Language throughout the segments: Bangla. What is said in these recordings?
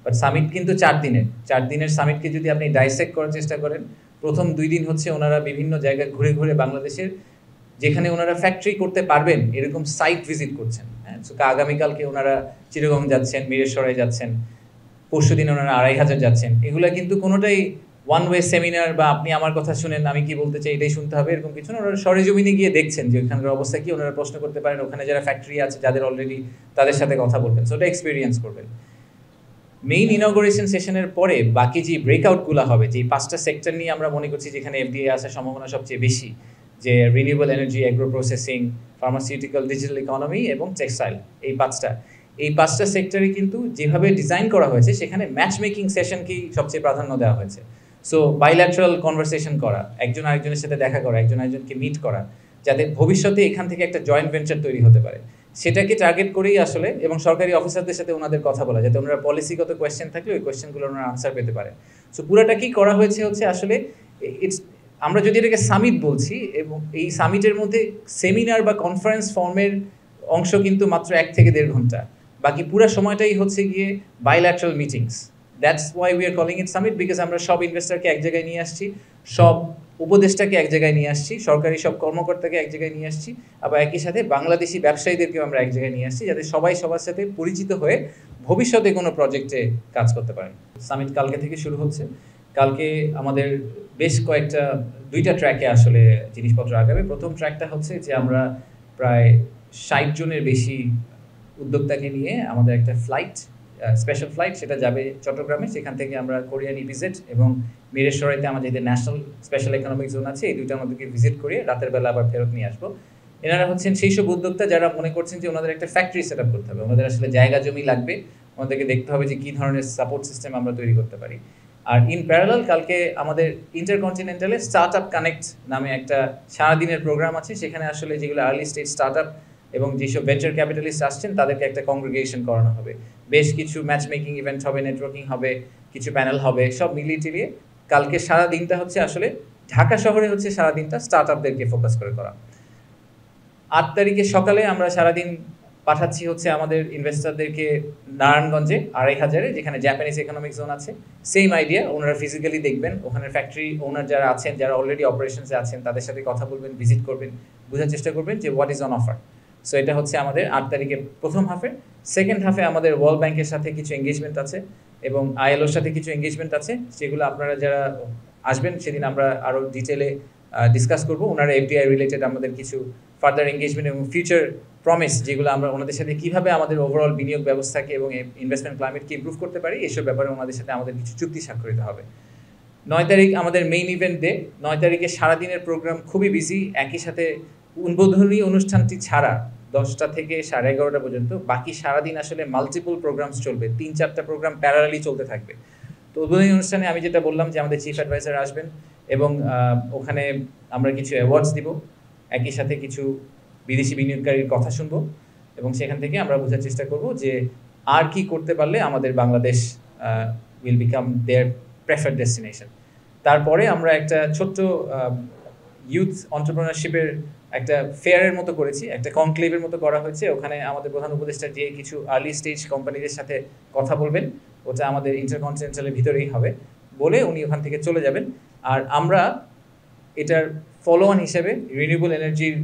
বাট সামিট কিন্তু 4 দিনের, 4 দিনের সামিটকে যদি আপনি ডাইসেক্ট করার চেষ্টা করেন, প্রথম 2 দিন হচ্ছে ওনারা বিভিন্ন জায়গায় ঘুরে ঘুরে বাংলাদেশের যেখানে ওনারা ফ্যাক্টরি করতে পারবেন এরকম সাইট ভিজিট করছেন। হ্যাঁ, আগামীকালকে ওনারা চিটাগং যাচ্ছেন, মিরসরাই যাচ্ছেন, পরশু দিন ওনারা 2500 যাচ্ছেন। এগুলা কিন্তু কোনোটাই ওয়ান ওয়ে সেমিনার বা আপনি আমার কথা শুনেন আমি কি বলতে চাই এটাই শুনতে হবে এরকম কিছু না। ওনারা সরেজমিনে গিয়ে দেখছেন যে ওখানকার অবস্থা কি, ওনারা প্রশ্ন করতে পারেন, ওখানে যারা ফ্যাক্টরি আছে যাদের অলরেডি তাদের সাথে কথা বলবেন, সো ওটা এক্সপিরিয়েন্স করবেন। মেইন ইনঅগ্রেশন সেশনের পরে বাকি যে ব্রেকআউটগুলো হবে, যে 5টা সেক্টর নিয়ে আমরা মনে করছি যেখানে এফডিআই আসার সম্ভাবনা সবচেয়ে বেশি, যে renewable energy, agro processing, pharmaceutical, digital economy এবং টেক্সটাইল, এই পাঁচটা সেক্টরে কিন্তু যেভাবে ডিজাইন করা হয়েছে সেখানে ম্যাচ মেকিং সেশনকেই সবচেয়ে প্রাধান্য দেওয়া হয়েছে। সো বাইল্যাটারাল কনভারসেশন করা, একজন আরেকজনের সাথে দেখা করা, একজন আরেকজনকে মিট করা, যাতে ভবিষ্যতে এখান থেকে একটা জয়েন্ট ভেঞ্চার তৈরি হতে পারে, সেটাকে টার্গেট করেই আসলে, এবং সরকারি অফিসারদের সাথে ওনাদের কথা বলা, যাতে ওনারা পলিসিগত কোয়েশ্চেন থাকলে ওই কোয়েশ্চেনগুলো ওনারা আনসার পেতে পারে। সো পুরোটা কি করা হয়েছে হচ্ছে আসলে আমরা যদি এটাকে সামিট বলছি, এবং এই সামিটের মধ্যে সেমিনার বা কনফারেন্স ফর্মের অংশ কিন্তু মাত্র 1 থেকে 1.5 ঘন্টা, বাকি পুরো সময়টাই হচ্ছে গিয়ে bilateral meetings. That's why we are calling it summit, because আমরা সব ইনভেস্টরকে এক জায়গায় নিয়ে আসছি, সব উপদেষ্টাকে এক জায়গায় নিয়ে আসছি, সরকারি সব কর্মকর্তাকে এক জায়গায় নিয়ে আসছি, আবার একই সাথে বাংলাদেশি ব্যবসায়ীদেরকেও আমরা এক জায়গায় নিয়ে আসছি, যাতে সবাই সবার সাথে পরিচিত হয়ে ভবিষ্যতে কোনো প্রজেক্টে কাজ করতে পারেন। সামিট কালকে থেকে শুরু হচ্ছে। কালকে আমাদের বেশ কয়েকটা 2টা ট্র্যাকে আসলে জিনিসপত্র আগাবে। প্রথম ট্র্যাকটা হচ্ছে যে আমরা প্রায় 60 জনের বেশি উদ্যোক্তাকে নিয়ে আমাদের একটা ফ্লাইট, স্পেশাল ফ্লাইট, সেটা যাবে চট্টগ্রামে। সেখান থেকে আমরা কোরিয়ান ইপিজেড এবং মিরসরাইতে আমাদের যে ন্যাশনাল স্পেশাল ইকোনমিক জোন আছে, এই দুইটার মধ্যে ভিজিট করে রাতের বেলা আবার ফেরত নিয়ে আসবো। এনারা হচ্ছেন সেই সব উদ্যোক্তা যারা মনে করছেন যে ওনাদের একটা ফ্যাক্টরি সেট আপ করতে হবে, ওনাদের আসলে জায়গা জমি লাগবে, ওনাদেরকে দেখতে হবে যে কী ধরনের সাপোর্ট সিস্টেম আমরা তৈরি করতে পারি। আর ইন প্যারালাল কালকে আমাদের ইন্টারকন্টিনেন্টালে স্টার্ট আপ কানেক্ট নামে একটা সারাদিনের প্রোগ্রাম আছে। সেখানে আসলে যেগুলো আর্লি স্টেজ স্টার্ট আপ এবং যেসব ভেঞ্চার ক্যাপিটালিস্ট আসছেন তাদেরকে একটা কংগ্রিগেশন করানো হবে, বেশ কিছু ম্যাচ মেকিং ইভেন্ট হবে, নেটওয়ার্কিং হবে, কিছু প্যানেল হবে, সব মিলিয়ে টিলিয়ে কালকে সারা দিনটা হচ্ছে আসলে ঢাকা শহরে হচ্ছে সারাদিনটা স্টার্ট আপদেরকে ফোকাস করে করা। 8 তারিখে সকালে আমরা সারাদিন পাঠাচ্ছি হচ্ছে আমাদের ইনভেস্টরদেরকে নারায়ণগঞ্জে 2500-এ, যেখানে জাপানিজ ইকোনমিক জোন আছে। সেম আইডিয়া, ওনারা ফিজিক্যালি দেখবেন, ওখানে ফ্যাক্টরি ওনার যারা আছেন, যারা অলরেডি অপারেশনসে আছেন, তাদের সাথে কথা বলবেন, ভিজিট করবেন, বোঝার চেষ্টা করবেন যে what is on offer. So এটা হচ্ছে আমাদের 8 তারিখের প্রথম হাফে। সেকেন্ড হাফে আমাদের ওয়ার্ল্ড ব্যাংকের সাথে কিছু এঙ্গেজমেন্ট আছে এবং আইএলওর সাথে কিছু এঙ্গেজমেন্ট আছে, সেগুলো আপনারা যারা আসবেন সেদিন আমরা আরও ডিটেলে ডিসকাস করবো। ওনারা এফডিআই রিলেটেড আমাদের কিছু ফার্দার এঙ্গেজমেন্ট এবং ফিউচার প্রমিস, যেগুলো আমরা ওনাদের সাথে কীভাবে আমাদের ওভারঅল বিনিয়োগ ব্যবস্থাকে এবং ইনভেস্টমেন্ট ক্লাইমেটকে ইমপ্রুভ করতে পারি, এসব ব্যাপারে ওনাদের সাথে আমাদের কিছু চুক্তি স্বাক্ষরিত হবে। 9 তারিখ আমাদের মেইন ইভেন্ট ডে। 9 তারিখে সারাদিনের প্রোগ্রাম খুবই বিজি। একই সাথে উদ্বোধনী অনুষ্ঠানটি ছাড়া 10টা থেকে 11:30 পর্যন্ত বাকি সারাদিন আসলে মাল্টিপল প্রোগ্রামস চলবে, 3-4টা প্রোগ্রাম প্যারালালি চলতে থাকবে। তো উদ্বোধনী অনুষ্ঠানে আমি যেটা বললাম যে আমাদের চিফ অ্যাডভাইজার আসবেন এবং ওখানে আমরা কিছু অ্যাওয়ার্ডস দিব, একই সাথে কিছু বিদেশি বিনিয়োগকারীর কথা শুনবো এবং সেখান থেকে আমরা বোঝার চেষ্টা করব যে আর কি করতে পারলে আমাদের Bangladesh will become there preferred destination. তারপরে আমরা একটা ছোট্ট ইউথ এন্টারপ্রেনারশিপের একটা ফেয়ারের মতো করেছি, একটা কনক্লেভের মতো করা হয়েছে। ওখানে আমাদের প্রধান উপদেষ্টা যে কিছু আর্লি স্টেজ কোম্পানিদের সাথে কথা বলবেন, ওটা আমাদের ইন্টারকন্টিনেন্টালের ভিতরেই হবে, বলে উনি ওখান থেকে চলে যাবেন। আর আমরা এটার ফলো অন হিসেবে রিনিউয়েবল এনার্জির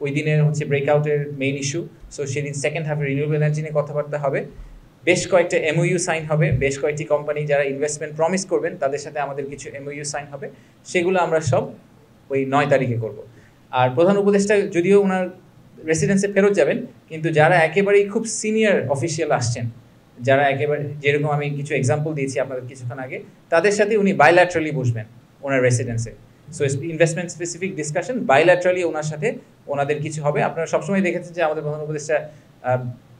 ওই দিনের হচ্ছে ব্রেকআউটের মেইন ইস্যু, সো সেদিন সেকেন্ড হাফে রিনিউয়েবল এনার্জি নিয়ে কথাবার্তা হবে। বেশ কয়েকটা এমওইউ সাইন হবে, বেশ কয়েকটি কোম্পানি যারা ইনভেস্টমেন্ট প্রমিস করবেন তাদের সাথে আমাদের কিছু এমওইউ সাইন হবে, সেগুলো আমরা সব ওই 9 তারিখে করব। আর প্রধান উপদেষ্টা যদিও ওনার রেসিডেন্সে ফেরত যাবেন, কিন্তু যারা একেবারেই খুব সিনিয়র অফিসিয়াল আসছেন, যারা একেবারে, যেরকম আমি কিছু এক্সাম্পল দিয়েছি আপনাদের কিছুক্ষণ আগে, তাদের সাথে উনি বাইল্যাটারালি বসবেন ওনার রেসিডেন্সে। So investment specific discussion bilaterally ওনার সাথে ওনাদের কিছু হবে। আপনারা সবসময় দেখেছেন যে আমাদের প্রধান উপদেষ্টা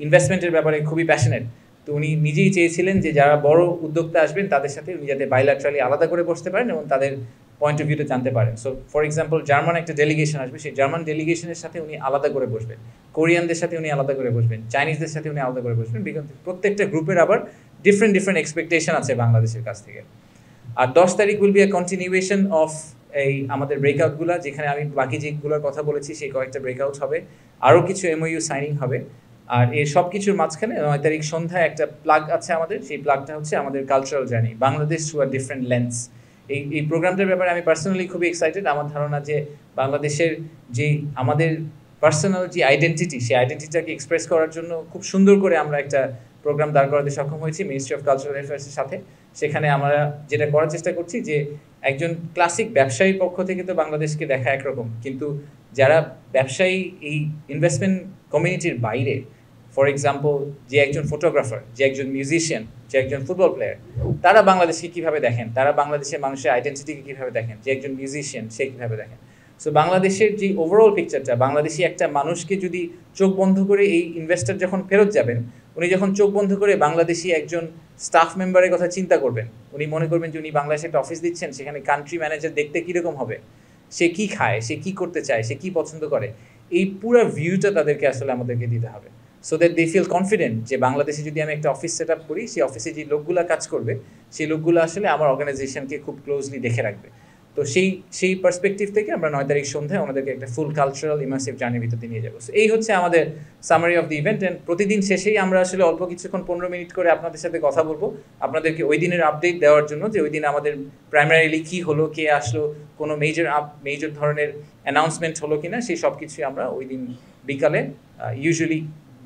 ইনভেস্টমেন্টের ব্যাপারে খুবই প্যাশনেট, তো উনি নিজেই চেয়েছিলেন যে যারা বড় উদ্যোক্তা আসবেন তাদের সাথে উনি যাতে বাইল্যাটারালি আলাদা করে বসতে পারেন এবং তাদের পয়েন্ট অফ ভিউটা জানতে পারেন। সো ফর এক্সাম্পল জার্মান একটা ডেলিগেশন আসবে, সেই জার্মান ডেলিগেশনের সাথে উনি আলাদা করে বসবেন, কোরিয়ানদের সাথে উনি আলাদা করে বসবেন, চাইনিজদের সাথে উনি আলাদা করে বসবেন, বিকজ প্রত্যেকটা গ্রুপের আবার ডিফারেন্ট এক্সপেকটেশন আছে বাংলাদেশের কাছ থেকে। আর 10 তারিখ will be a continuation of এই আমাদের ব্রেকআউটগুলো, যেখানে আমি বাকি যেগুলোর কথা বলেছি সেই কয়েকটা ব্রেকআউট হবে, আরও কিছু এমওইউ সাইনিং হবে। আর এই সব কিছুর মাঝখানে 9 তারিখ সন্ধ্যায় একটা প্লাগ আছে আমাদের, সেই প্লাগটা হচ্ছে আমাদের cultural journey, Bangladesh through a different lens. এই প্রোগ্রামটার ব্যাপারে আমি পার্সোনালি খুবই এক্সাইটেড। আমার ধারণা যে বাংলাদেশের যে আমাদের পার্সোনাল যে আইডেন্টিটি, সেই আইডেন্টিটিটাকে এক্সপ্রেস করার জন্য খুব সুন্দর করে আমরা একটা প্রোগ্রাম দাঁড় করাতে সক্ষম হয়েছি মিনিস্ট্রি অফ কালচারাল অ্যাফেয়ার্সের সাথে। সেখানে আমরা যেটা করার চেষ্টা করছি যে একজন ক্লাসিক ব্যবসায়ীর পক্ষ থেকে তো বাংলাদেশকে দেখা একরকম, কিন্তু যারা ব্যবসায়ী এই ইনভেস্টমেন্ট কমিউনিটির বাইরে, ফর এক্সাম্পল যে একজন ফটোগ্রাফার, যে একজন মিউজিশিয়ান, যে একজন ফুটবল প্লেয়ার, তারা বাংলাদেশকে কীভাবে দেখেন, তারা বাংলাদেশের মানুষের আইডেন্টিটিকে কীভাবে দেখেন, যে একজন মিউজিশিয়ান সে কীভাবে দেখেন। সো বাংলাদেশের যে ওভারঅল পিকচারটা, বাংলাদেশি একটা মানুষকে যদি চোখ বন্ধ করে এই ইনভেস্টর যখন ফেরত যাবেন, উনি যখন চোখ বন্ধ করে বাংলাদেশি একজন স্টাফ মেম্বারের কথা চিন্তা করবেন, উনি মনে করবেন যে উনি বাংলাদেশে একটা অফিস দিচ্ছেন, সেখানে কান্ট্রি ম্যানেজার দেখতে কীরকম হবে, সে কী খায়, সে কী করতে চায়, সে কী পছন্দ করে, এই পুরো ভিউটা তাদেরকে আসলে আমাদেরকে দিতে হবে, so that they feel confident যে বাংলাদেশে যদি আমি একটা অফিস সেট আপ করি, সেই অফিসে যে লোকগুলো কাজ করবে, সেই লোকগুলো আসলে আমার অর্গানাইজেশনকে খুব ক্লোজলি দেখে রাখবে। তো সেই পার্সপেক্টিভ থেকে আমরা 9 তারিখ সন্ধ্যায় ওনাদেরকে একটা ফুল কালচারাল ইমার্সিভ জার্নির ভিতরে নিয়ে যাবো। সো এই হচ্ছে আমাদের summary of the event. And প্রতিদিন শেষেই আমরা আসলে অল্প কিছুক্ষণ 15 মিনিট করে আপনাদের সাথে কথা বলবো, আপনাদেরকে ওই দিনের আপডেট দেওয়ার জন্য, যে ওই দিন আমাদের প্রাইমারিলি কী হলো, কে আসলো, কোনো মেজর ধরনের অ্যানাউন্সমেন্ট হলো কিনা, সেই সব কিছুই আমরা ওই দিন বিকালে ইউজুয়ালি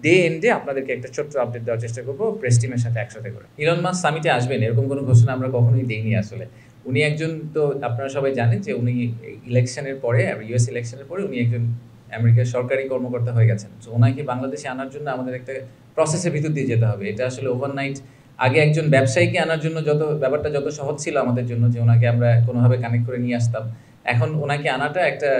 ডে এন্ডে আপনাদেরকে একটা ছোট্ট আপডেট দেওয়ার চেষ্টা করবো প্রেস টিমের সাথে একসাথে করে। ইলন মাস্ক সামিটে আসবেন এরকম কোনো ঘোষণা আমরা কখনোই দিইনি আসলে। উনি একজন, তো আপনারা সবাই জানেন যে উনি ইলেকশনের পরে, ইউএস ইলেকশনের পরে উনি একজন আমেরিকার সরকারি কর্মকর্তা হয়ে গেছেন। তো ওনাকে বাংলাদেশে আনার জন্য আমাদের একটা প্রসেসের ভিতর দিয়ে যেতে হবে। এটা আসলে ওভারনাইট, আগে একজন ব্যবসায়ীকে আনার জন্য ব্যাপারটা যত সহজ ছিল আমাদের জন্য, যে ওনাকে আমরা কোনোভাবে কানেক্ট করে নিয়ে আসতাম, এখন ওনাকে আনাটা একটা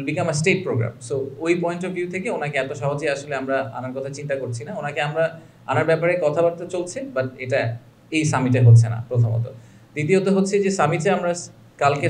become a state program. So ওই পয়েন্ট অফ ভিউ থেকে ওনাকে এত সহজে আসলে আমরা আনার কথা চিন্তা করছি না। ওনাকে আমরা আনার ব্যাপারে কথাবার্তা চলছে, বাট এটা এই সামিটে হচ্ছে না প্রথমত। দ্বিতীয়ত হচ্ছে যে সামিটে আমরা কালকে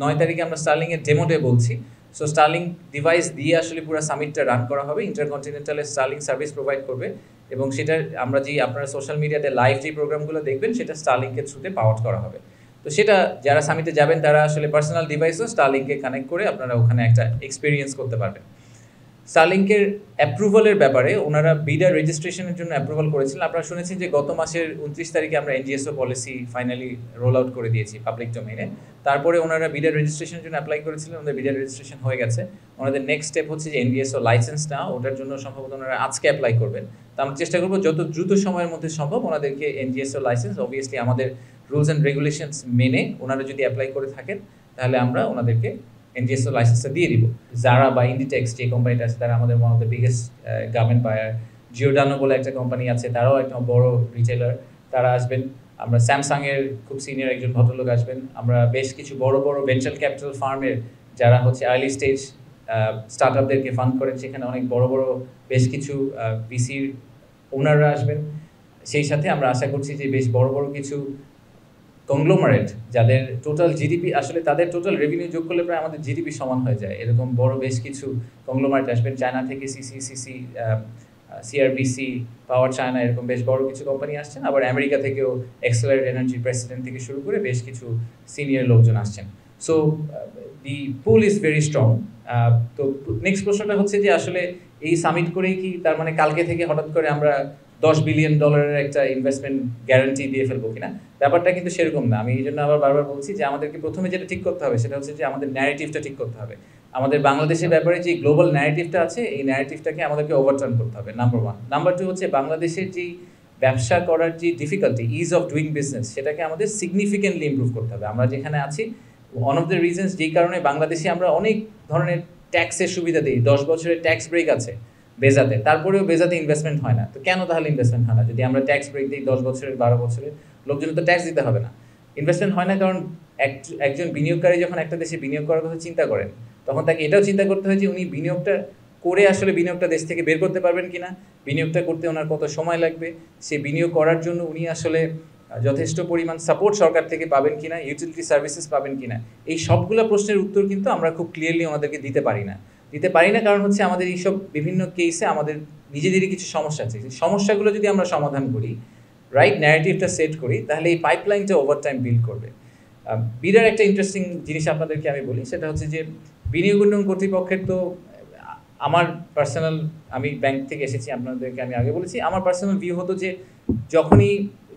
9 তারিখে আমরা স্টার্লিংয়ের ডেমো ডে বলছি। সো স্টার্লিং ডিভাইস দিয়ে আসলে পুরো সামিটটা রান করা হবে, ইন্টারকন্টিনেন্টালের স্টার্লিং সার্ভিস প্রোভাইড করবে, এবং সেটা আমরা আপনারা সোশ্যাল মিডিয়াতে লাইভ যে প্রোগ্রামগুলো দেখবেন সেটা স্টার্লিংকের থ্রুতে পাওয়ার করা হবে। তো সেটা যারা সামিটে যাবেন তারা আসলে পার্সোনাল ডিভাইসও স্টারলিংকে কানেক্ট করে আপনারা ওখানে একটা এক্সপিরিয়েন্স করতে পারবেন। স্টারলিংকের অ্যাপ্রুভালের ব্যাপারে ওনারা বিডার রেজিস্ট্রেশনের জন্য অ্যাপ্রুভাল করেছিলেন। আপনারা শুনেছেন যে গত মাসের 29 তারিখে আমরা এনজিএসও পলিসি ফাইনালি রোল আউট করে দিয়েছি পাবলিক ডোমেইনে। তারপরে ওনারা বিডার রেজিস্ট্রেশনের জন্য অ্যাপ্লাই করেছিলেন, ওনাদের বিডার রেজিস্ট্রেশন হয়ে গেছে। ওনাদের নেক্সট স্টেপ হচ্ছে যে এনজিএসও লাইসেন্স নেওয়া, ওটার জন্য সম্ভবত ওনারা আজকে অ্যাপ্লাই করবেন। তো আমরা চেষ্টা করবো যত দ্রুত সময়ের মধ্যে সম্ভব ওনাদেরকে এনজিএসও লাইসেন্স, অবভিয়াসলি আমাদের রুলস অ্যান্ড রেগুলেশনস মেনে ওনারা যদি অ্যাপ্লাই করে থাকেন তাহলে আমরা ওনাদেরকে এনজিএসও লাইসেন্সটা দিয়ে দিব। জারা বা ইন্ডিটেক্স যে কোম্পানিটা আছে তারা আমাদের one of the biggest garment buyer. Giordano বলে একটা কোম্পানি আছে, তারাও একটা বড় রিটেলার, তারা আসবেন। আমরা স্যামসাংয়ের খুব সিনিয়র একজন ভদ্রলোক আসবেন। আমরা বেশ কিছু বড় বড় ভেঞ্চার ক্যাপিটাল ফার্মের যারা হচ্ছে আর্লি স্টেজ স্টার্ট আপদেরকে ফান্ড করেন, সেখানে অনেক বড় বড় বেশ কিছু ভিসির ওনাররা আসবেন। সেই সাথে আমরা আশা করছি যে বেশ বড় বড় কিছু কংগ্লোমারেট, যাদের টোটাল জিডিপি আসলে তাদের টোটাল রেভিনিউ যোগ করলে প্রায় আমাদের জিডিপি সমান হয়ে যায়, এরকম বড় বেশ কিছু কংগ্লোমারেট আসবেন। চায়না থেকে সিসি, সিআরবিসি, পাওয়ার চায়না, এরকম বেশ বড় কিছু কোম্পানি আসছেন। আবার আমেরিকা থেকেও এক্সেলারেট এনার্জি প্রেসিডেন্ট থেকে শুরু করে বেশ কিছু সিনিয়র লোকজন আসছেন। So the pool is very strong. তো নেক্সট প্রশ্নটা হচ্ছে যে আসলে এই সামিট করেই কি তার মানে কালকে থেকে হঠাৎ করে আমরা $10 বিলিয়ন একটা ইনভেস্টমেন্ট গ্যারান্টি দিয়ে ফেলবো কিনা? ব্যাপারটা কিন্তু সেরকম না। আমি এই জন্য আবার বারবার বলছি যে আমাদেরকে প্রথমে যেটা ঠিক করতে হবে সেটা হচ্ছে যে আমাদের ন্যারেটিভটা ঠিক করতে হবে। আমাদের বাংলাদেশের ব্যাপারে যে গ্লোবাল ন্যারেটিভটা আছে, এই ন্যারেটিভটাকে আমাদেরকে ওভারটার্ন করতে হবে, নাম্বার 1। নাম্বার 2 হচ্ছে বাংলাদেশের যেই ব্যবসা করার যে difficulty, is of doing business, সেটাকে আমাদের সিগনিফিকেন্টলি ইমপ্রুভ করতে হবে। আমরা যেখানে আছি, ওয়ান অফ দ্য রিজনস যেই কারণে বাংলাদেশে আমরা অনেক ধরনের ট্যাক্সের সুবিধা দিই, 10 বছরের ট্যাক্স ব্রেক আছে বেজাতে, তারপরেও বেজাতে ইনভেস্টমেন্ট হয় না। তো কেন তাহলে ইনভেস্টমেন্ট হয় না? যদি আমরা ট্যাক্স ব্রেক দিই 10 বছরের, 12 বছরের, লোকজনের তো ট্যাক্স দিতে হবে না। ইনভেস্টমেন্ট হয় না কারণ একজন বিনিয়োগকারী যখন একটা দেশে বিনিয়োগ করার কথা চিন্তা করেন, তখন তাকে এটাও চিন্তা করতে হয় যে উনি বিনিয়োগটা করে আসলে বিনিয়োগটা দেশ থেকে বের করতে পারবেন কিনা, বিনিয়োগটা করতে ওনার কত সময় লাগবে, সে বিনিয়োগ করার জন্য উনি আসলে যথেষ্ট পরিমাণ সাপোর্ট সরকার থেকে পাবেন কিনা, ইউটিলিটি সার্ভিসেস পাবেন কিনা। এই সবগুলো প্রশ্নের উত্তর কিন্তু আমরা খুব ক্লিয়ারলি ওনাদেরকে দিতে পারি না। কারণ হচ্ছে আমাদের এইসব বিভিন্ন কেসে আমাদের নিজেদেরই কিছু সমস্যা আছে। সমস্যাগুলো যদি আমরা সমাধান করি, রাইট ন্যারেটিভটা সেট করি, তাহলে এই পাইপলাইনটা ওভার টাইম বিল্ড করবে। বিডার একটা ইন্টারেস্টিং জিনিস আপনাদেরকে আমি বলি, সেটা হচ্ছে যে বিনিয়োগ উন্নয়ন কর্তৃপক্ষের তো আমার পার্সোনাল, আমি ব্যাংক থেকে এসেছি, আপনাদেরকে আমি আগে বলেছি, আমার পার্সোনাল ভিউ হতো যে যখনই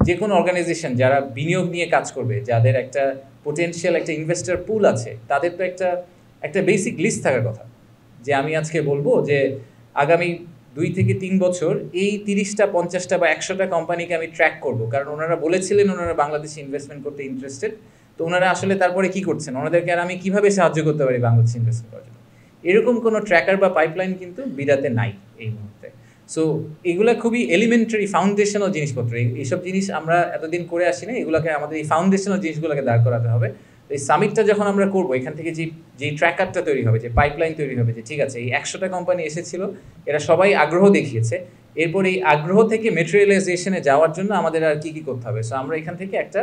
যে কোনো অর্গানাইজেশন যারা বিনিয়োগ নিয়ে কাজ করবে, যাদের একটা পোটেনশিয়াল একটা ইনভেস্টর পুল আছে, তাদের তো একটা বেসিক লিস্ট থাকার কথা, যে আমি আজকে বলবো যে আগামী 2 থেকে 3 বছর এই 30টা 50টা বা 100টা কোম্পানিকে আমি ট্র্যাক করব, কারণ ওনারা বলেছিলেন ওনারা বাংলাদেশে ইনভেস্টমেন্ট করতে ইন্টারেস্টেড। তো ওনারা আসলে তারপরে কি করছেন, ওনাদেরকে আর আমি কিভাবে সাহায্য করতে পারি বাংলাদেশে ইনভেস্টমেন্ট করার জন্য, এরকম কোনো ট্র্যাকার বা পাইপলাইন কিন্তু বিডাতে নাই এই মুহূর্তে। সো এগুলা খুবই এলিমেন্টারি ফাউন্ডেশনাল জিনিসপত্র, এইসব জিনিস আমরা এতদিন করে আসি না, এগুলোকে আমাদের এই ফাউন্ডেশনাল জিনিসগুলোকে দাঁড় করাতে হবে। এই সামিটটা যখন আমরা করবো, এখান থেকে যে ট্র্যাকারটা তৈরি হবে, যে পাইপলাইন তৈরি হবে, যে ঠিক আছে এই 100টা কোম্পানি এসেছিল, এরা সবাই আগ্রহ দেখিয়েছে, এরপর এই আগ্রহ থেকে মেটেরিয়ালাইজেশনে যাওয়ার জন্য আমাদের আর কি করতে হবে। সো আমরা এখান থেকে একটা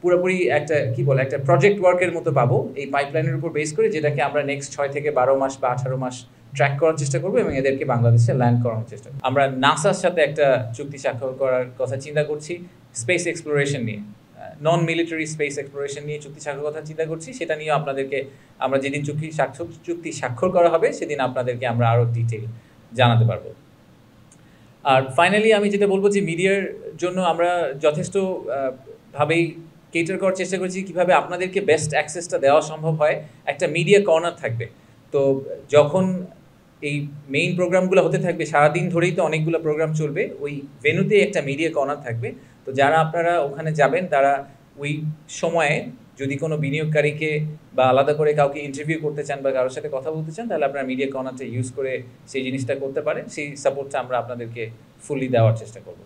পুরোপুরি একটা প্রজেক্ট ওয়ার্কের মতো পাবো এই পাইপলাইনের উপর বেস করে, যেটাকে আমরা নেক্সট 6 থেকে 12 মাস বা 18 মাস ট্র্যাক করার চেষ্টা করবো এবং এদেরকে বাংলাদেশে ল্যান্ড করানোর চেষ্টা করবো। আমরা নাসার সাথে একটা চুক্তি স্বাক্ষর করার কথা চিন্তা করছি স্পেস এক্সপ্লোরেশন নিয়ে, নন মিলিটারি স্পেস এক্সপ্লোরেশন নিয়ে চুক্তি স্বাক্ষর কথা চিন্তা করছি। সেটা নিয়ে আপনাদেরকে আমরা যেদিন চুক্তি স্বাক্ষর করা হবে সেদিন আপনাদেরকে আমরা আরও ডিটেইল জানাতে পারবো। আর ফাইনালি আমি যেটা বলবো যে মিডিয়ার জন্য আমরা যথেষ্ট ভাবেই কেটার করার চেষ্টা করছি কীভাবে আপনাদেরকে বেস্ট অ্যাক্সেসটা দেওয়া সম্ভব হয়। একটা মিডিয়া কর্নার থাকবে, তো যখন এই মেইন প্রোগ্রামগুলো হতে থাকবে সারাদিন ধরেই তো অনেকগুলো প্রোগ্রাম চলবে, ওই ভেন্যুতে একটা মিডিয়া কর্নার থাকবে। তো যারা আপনারা ওখানে যাবেন তারা ওই সময়ে যদি কোনো বিনিয়োগকারীকে বা আলাদা করে কাউকে ইন্টারভিউ করতে চান বা কারোর সাথে কথা বলতে চান, তাহলে আপনারা মিডিয়া কর্নারটা ইউজ করে সেই জিনিসটা করতে পারেন। সেই সাপোর্টটা আমরা আপনাদেরকে ফুললি দেওয়ার চেষ্টা করব।